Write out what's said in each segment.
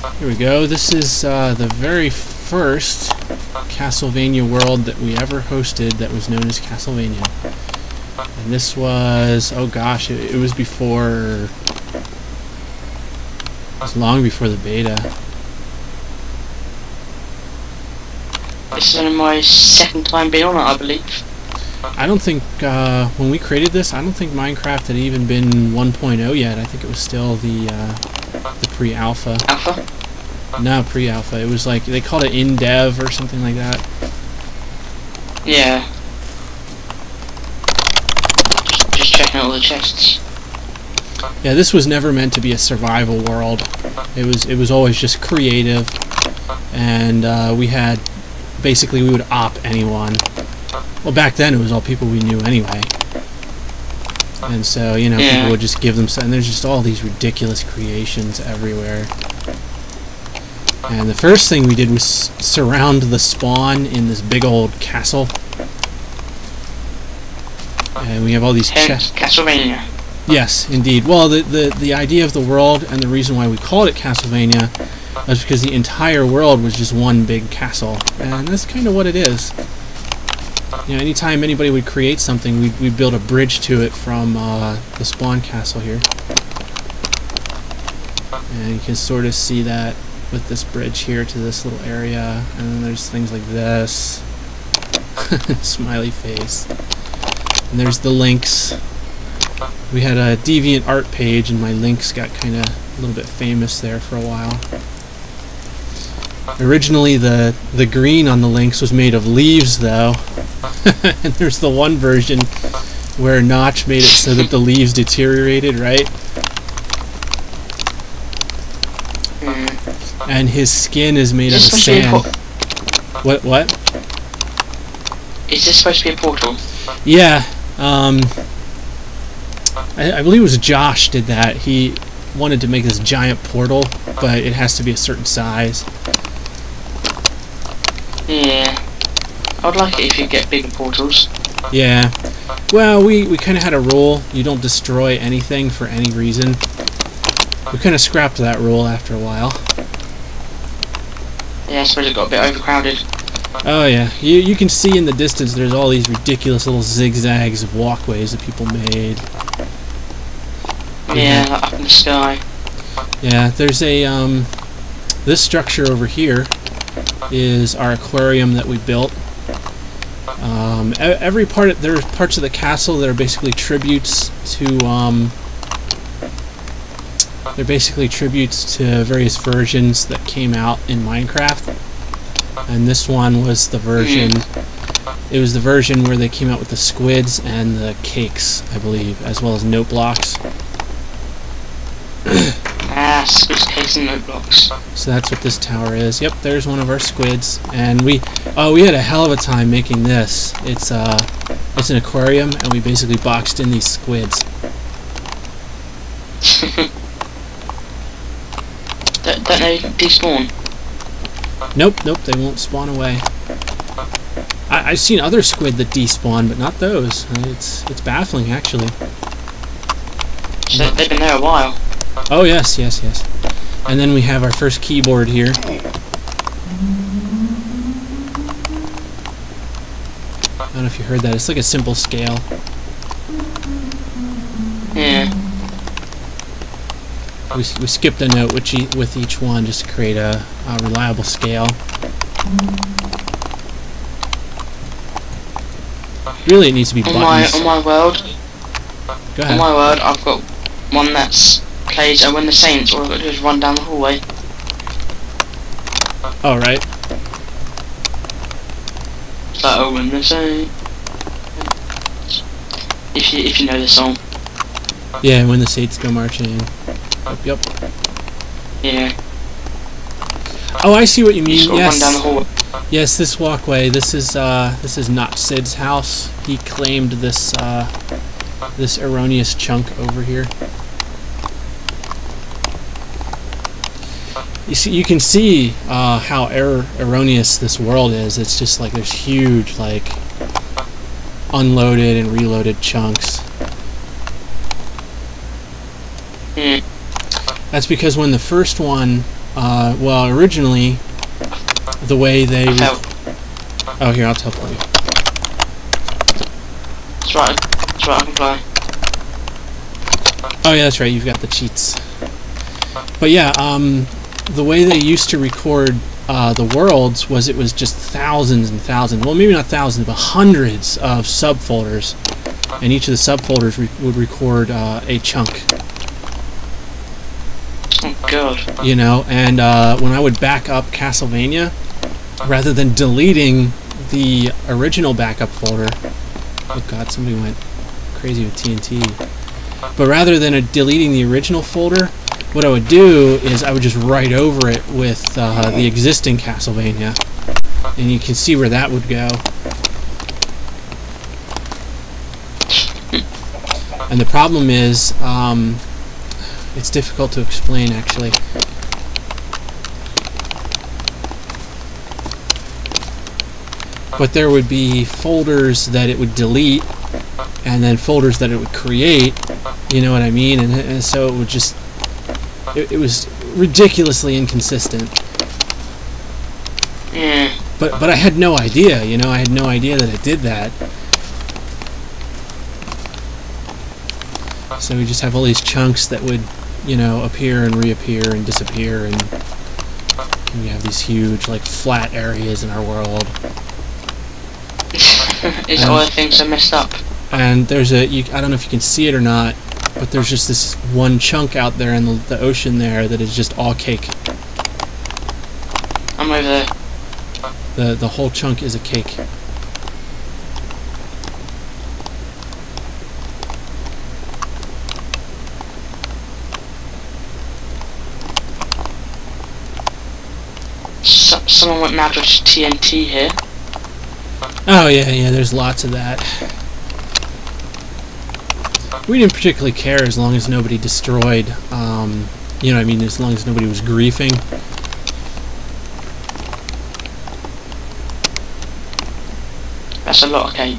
Here we go. This is the very first Castlevania world that we ever hosted that was known as Castlevania. And this was, oh gosh, it was before, it was long before the beta. This is only my second time being on it, I believe. I don't think, when we created this, I don't think Minecraft had even been 1.0 yet. I think it was still the pre-alpha. Alpha? No, pre-alpha. It was like, they called it in-dev or something like that. Yeah. Just checking out all the chests. Yeah, this was never meant to be a survival world. It was always just creative, and we had, basically we would op anyone. Well, back then it was all people we knew anyway. And so, you know, people would just give them some, and there's just all these ridiculous creations everywhere. And the first thing we did was surround the spawn in this big old castle. And we have all these chests. Castlevania. Yes, indeed. Well, the idea of the world and the reason why we called it Castlevania was because the entire world was just one big castle. And that's kind of what it is. You know, anytime anybody would create something, we'd build a bridge to it from the spawn castle here. And you can sort of see that with this bridge here to this little area. And then there's things like this. Smiley face. And there's the links. We had a DeviantArt page, and my links got kind of a little bit famous there for a while. Originally, the green on the links was made of leaves, though. And there's the one version where Notch made it so that the leaves deteriorated, right? And his skin is made of sand. What? Is this supposed to be a portal? Yeah. I believe it was Josh did that. He wanted to make this giant portal, but it has to be a certain size. Yeah. I would like it if you get bigger portals. Yeah. Well, we kind of had a rule. You don't destroy anything for any reason. We kind of scrapped that rule after a while. Yeah, I suppose it got a bit overcrowded. Oh yeah. You can see in the distance there's all these ridiculous little zigzags of walkways that people made. Yeah, like up in the sky. Yeah, there's a, this structure over here is our aquarium that we built. Every part, there's parts of the castle that are basically tributes to, they're basically tributes to various versions that came out in Minecraft. And this one was the version, it was the version where they came out with the squids and the cakes, I believe, as well as note blocks. Squids, cakes, and note blocks. So that's what this tower is. Yep, there's one of our squids, and we had a hell of a time making this. It's an aquarium, and we basically boxed in these squids. Don't they despawn? Nope, they won't spawn away. I've seen other squid that despawn, but not those. It's baffling, actually. So they've been there a while. Oh yes. And then we have our first keyboard here. I don't know if you heard that. It's like a simple scale. Yeah. We skipped a note with each one just to create a reliable scale. Really, it needs to be buttons. On my world. Go ahead. On my world, I've got one that's plays When the Saints. All I've got to do is run down the hallway. Oh right. It's like When the Saints. If you know the song. Yeah, When the Saints Go Marching In. Yep. Yeah. Oh, I see what you mean. Run down the hallway. Yes, this walkway. This is not Sid's house. He claimed this this erroneous chunk over here. You can see how erroneous this world is. It's just like there's huge like unloaded and reloaded chunks. Hmm. That's because when the first one Well, originally, the way they... Oh, here, I'll teleport you. That's right, I can fly. Oh, yeah, that's right, you've got the cheats. But yeah, the way they used to record the worlds was it was just thousands and thousands, well, maybe not thousands, but hundreds of subfolders. And each of the subfolders would record a chunk. Oh, God. You know, and when I would back up Castlevania, rather than deleting the original backup folder... Oh god, somebody went crazy with TNT. But rather than deleting the original folder, what I would do is I would just write over it with the existing Castlevania. And you can see where that would go. And the problem is, it's difficult to explain actually. But there would be folders that it would delete, and then folders that it would create, you know what I mean? And so it would just... It was ridiculously inconsistent. Yeah. But I had no idea, you know? I had no idea that it did that. So we just have all these chunks that would, you know, appear and reappear and disappear, and we have these huge, like, flat areas in our world. It's all the things are messed up. And there's a, I don't know if you can see it or not, but there's just this one chunk out there in the ocean there that is just all cake. I'm over there. The whole chunk is a cake. Someone went mad with TNT here. Oh yeah, there's lots of that. We didn't particularly care as long as nobody destroyed, you know what I mean, as long as nobody was griefing. That's a lot of cake.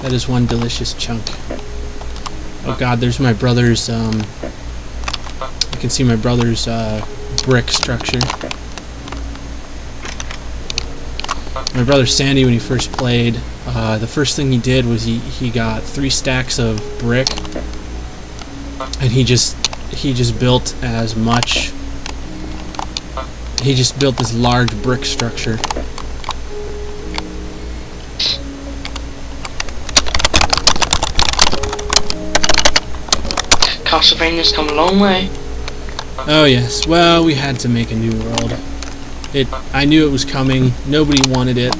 That is one delicious chunk. Oh god, there's my brother's, you can see my brother's, brick structure. My brother Sandy, when he first played, the first thing he did was he got 3 stacks of brick, and he just built as much. He just built this large brick structure. Castlevania's come a long way. Oh yes, well, we had to make a new world. I knew it was coming. Nobody wanted it.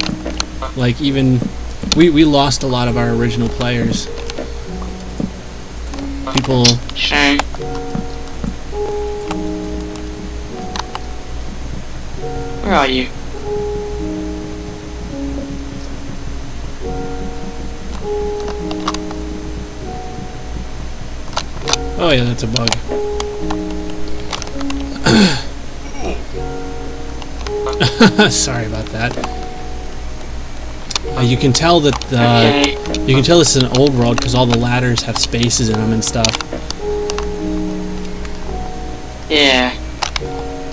Like, even... We lost a lot of our original players. People... Shame. Where are you? Oh yeah, that's a bug. Sorry about that. You can tell that you can tell this is an old world because all the ladders have spaces in them and stuff. Yeah.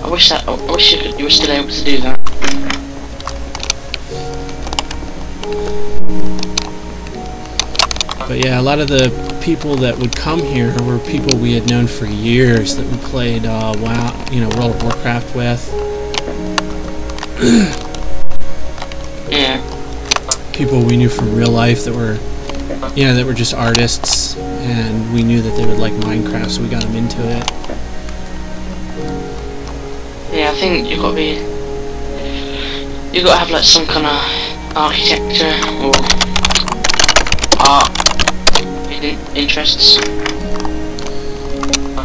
I wish you were still able to do that. But yeah, a lot of the people that would come here were people we had known for years that we played WoW, you know, World of Warcraft with. Yeah. People we knew from real life that were, you know, that were just artists, and we knew that they would like Minecraft, so we got them into it. Yeah, I think you gotta have like some kind of architecture or art interests.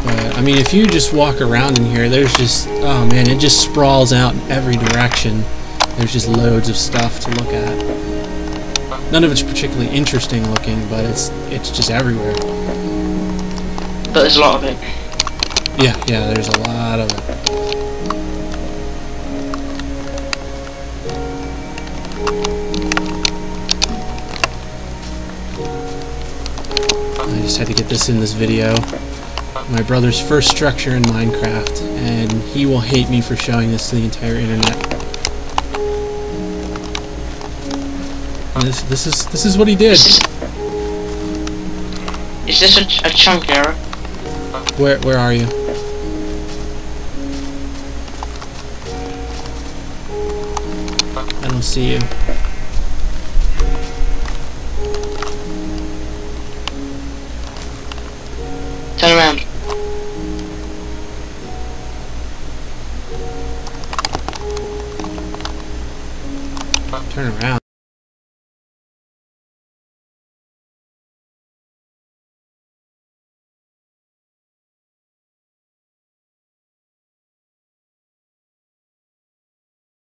But I mean, if you just walk around in here, there's just, oh man, it just sprawls out in every direction. There's just loads of stuff to look at. None of it's particularly interesting looking, but it's just everywhere. But there's a lot of it. Yeah, there's a lot of it. I just had to get this in this video. My brother's first structure in Minecraft, and he will hate me for showing this to the entire internet. And this is what he did. Is this a chunk error? Where are you? I don't see you. Turn around. Turn around.